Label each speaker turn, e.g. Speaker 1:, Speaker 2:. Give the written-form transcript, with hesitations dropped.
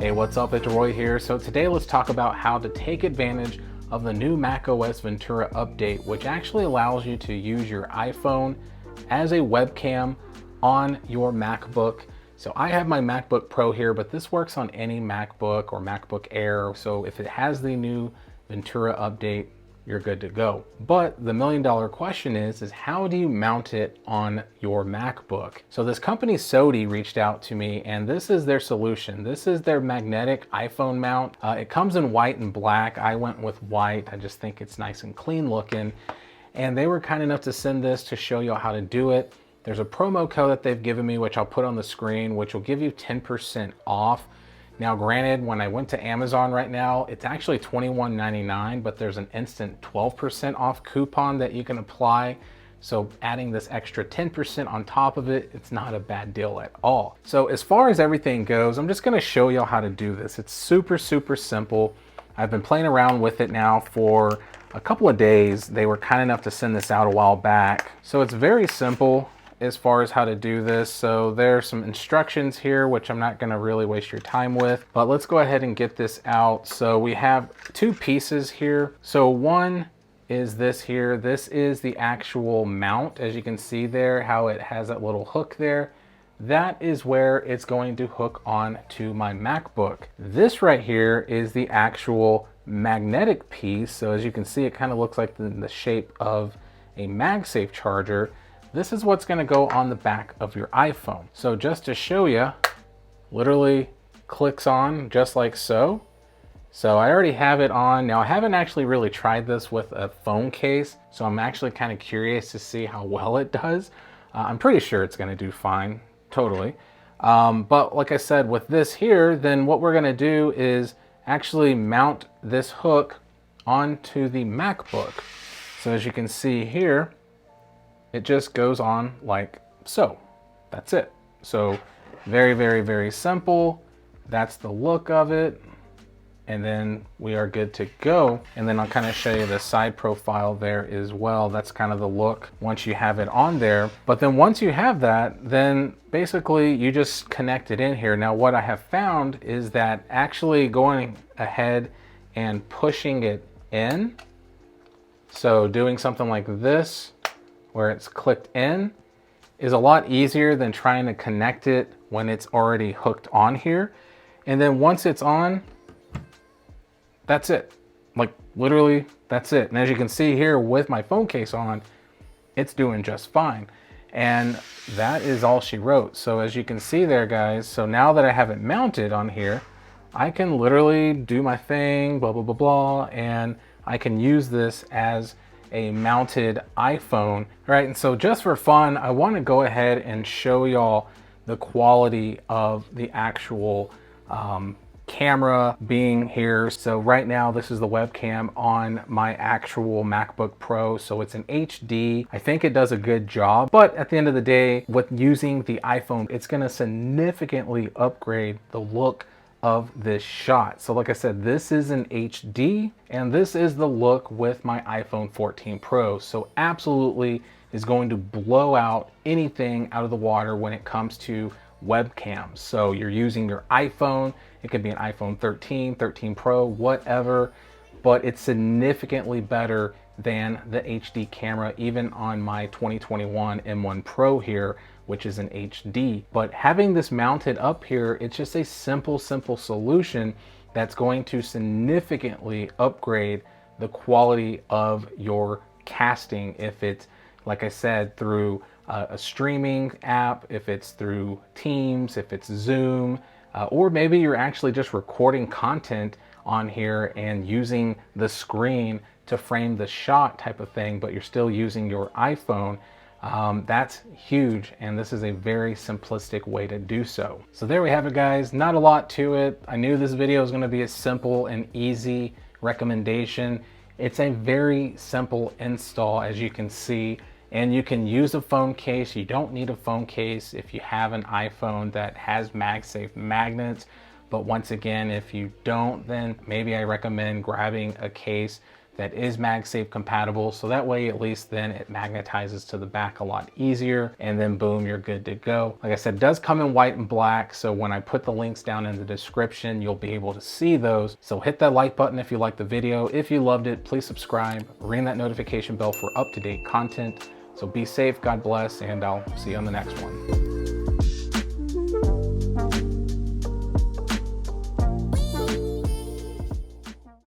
Speaker 1: Hey, what's up? It's Roy here. So today let's talk about how to take advantage of the new macOS Ventura update, which actually allows you to use your iPhone as a webcam on your MacBook. So I have my MacBook Pro here, but this works on any MacBook or MacBook Air. So if it has the new Ventura update, you're good to go. But the million-dollar question is how do you mount it on your MacBook? So this company SODI reached out to me, and this is their solution. This is their magnetic iPhone mount. It comes in white and black. I went with white. I just think it's nice and clean looking. And they were kind enough to send this to show you how to do it. There's a promo code that they've given me, which I'll put on the screen, which will give you 10% off. Now, granted, when I went to Amazon right now, it's actually $21.99, but there's an instant 12% off coupon that you can apply. So adding this extra 10% on top of it, it's not a bad deal at all. So as far as everything goes, I'm just gonna show you how to do this. It's super, super simple. I've been playing around with it now for a couple of days. They were kind enough to send this out a while back. So it's very simple as far as how to do this. So there's some instructions here, which I'm not gonna really waste your time with, but let's go ahead and get this out. So we have two pieces here. So one is this here. This is the actual mount. As you can see there, how it has that little hook there. That is where it's going to hook on to my MacBook. This right here is the actual magnetic piece. So as you can see, it kind of looks like the shape of a MagSafe charger. This is what's gonna go on the back of your iPhone. So just to show you, literally clicks on just like so. So I already have it on. Now I haven't actually really tried this with a phone case, so I'm actually kind of curious to see how well it does. I'm pretty sure it's gonna do fine, totally. But like I said, with this here, then what we're gonna do is actually mount this hook onto the MacBook. So as you can see here, it just goes on like so. That's it. So very, very, very simple. That's the look of it. And then we are good to go. And then I'll kind of show you the side profile there as well. That's kind of the look once you have it on there. But then once you have that, then basically you just connect it in here. Now what I have found is that actually going ahead and pushing it in, so doing something like this, where it's clicked in, is a lot easier than trying to connect it when it's already hooked on here. And then once it's on, that's it. Like literally, that's it. And as you can see here with my phone case on, it's doing just fine. And that is all she wrote. So as you can see there, guys, so now that I have it mounted on here, I can literally do my thing, blah, blah, blah, blah, and I can use this as a mounted iPhone. All right, and so just for fun, I want to go ahead and show y'all the quality of the actual camera being here. So right now, this is the webcam on my actual MacBook Pro. So it's an HD. I think it does a good job, but at the end of the day, with using the iPhone, it's gonna significantly upgrade the look of this shot. So like I said, this is an HD, and this is the look with my iPhone 14 Pro. So absolutely is going to blow out anything out of the water when it comes to webcams. So you're using your iPhone, it could be an iPhone 13, 13 Pro, whatever, but it's significantly better than the HD camera, even on my 2021 M1 Pro here, which is an HD. But having this mounted up here, it's just a simple solution that's going to significantly upgrade the quality of your casting. If it's, like I said, through a streaming app, if it's through Teams, if it's Zoom, or maybe you're actually just recording content on here and using the screen to frame the shot type of thing, but you're still using your iPhone. That's huge, and this is a very simplistic way to do so. So there we have it, guys. Not a lot to it. I knew this video was going to be a simple and easy recommendation. It's a very simple install, as you can see, and you can use a phone case. You don't need a phone case if you have an iPhone that has MagSafe magnets. But once again, if you don't, then maybe I recommend grabbing a case that is MagSafe compatible. So that way, at least then it magnetizes to the back a lot easier, and then boom, you're good to go. Like I said, it does come in white and black. So when I put the links down in the description, you'll be able to see those. So hit that like button if you liked the video. If you loved it, please subscribe, ring that notification bell for up-to-date content. So be safe, God bless, and I'll see you on the next one.